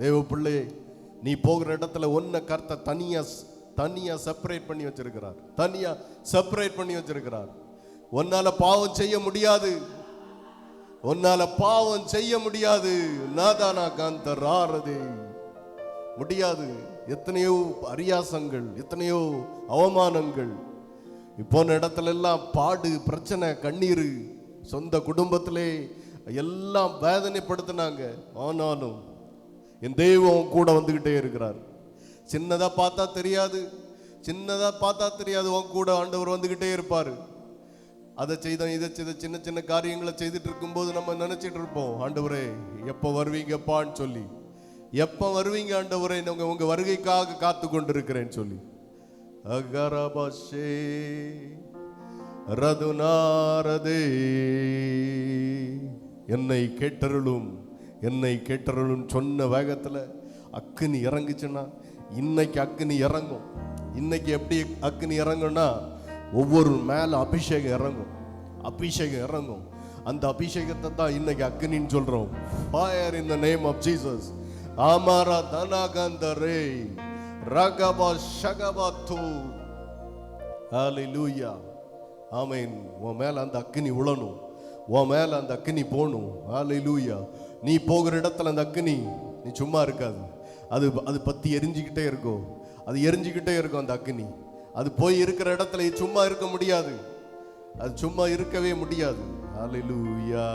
தேவ பிள்ளையே, நீ போகிற இடத்துல ஒன்ன கர்த்தர் தனியா செப்பரேட் பண்ணி வச்சிருக்கிறார். தனியா செப்பரேட் பண்ணி வச்சிருக்கிறார். உன்னால பாவம் செய்ய முடியாது. உன்னால பாவம் செய்ய முடியாது. நாதானா காந்தராரதே முடியாது. எத்தனையோ அரியாசங்கள், எத்தனையோ அவமானங்கள், போன இடத்துல எல்லாம் பாடு, பிரச்சனை, கண்ணீர், சொந்த குடும்பத்திலே எல்லாம் வேதனைப்படுத்தினாங்க. ஆனாலும் என் தெய்வம் கூட வந்துகிட்டே இருக்கிறார். சின்னதா பார்த்தா தெரியாது, உன் கூட ஆண்டவர் வந்துகிட்டே இருப்பாரு. அதை செய்தோம், இதை செய்த, சின்ன சின்ன காரியங்களை செய்துட்டு இருக்கும்போது நம்ம நினைச்சிட்டு இருப்போம், ஆண்டவரே எப்போ வருவீங்கப்பான்னு சொல்லி. எப்போ வருவீங்க ஆண்டவரே, உங்க வருகைக்காக காத்து கொண்டிருக்கிறேன்னு சொல்லி. அகரபஷே ரதுநாரதே என்னை கேட்டருளும் சொன்ன வேகத்துல அக்கினி இறங்குச்சுன்னா, இன்னைக்கு அக்கினி இறங்கும். இன்னைக்கு எப்படி அக்கினி இறங்கும்னா, ஒவ்வொரு மேல அபிஷேகம் இறங்கும். அந்த அபிஷேகத்தை தான் இன்னைக்கு அக்கினின்னு சொல்றோம். Fire in the name of Jesus. ஆமாரா தனகந்தரே ரகபா ஷகபது. ஹalleluya. ஆமென். உன் மேல அந்த அக்கினி உளணும், உன் மேல அந்த அக்கினி போகணும். ஹalleluya. நீ போகிற இடத்துல அந்த அக்கினி நீ சும்மா இருக்காது. அது பத்தி எரிஞ்சுக்கிட்டே இருக்கும். அந்த அக்கினி. அது போய் இருக்கிற இடத்துல சும்மா இருக்க முடியாது. அது சும்மா இருக்கவே முடியாது. ஹalleluya.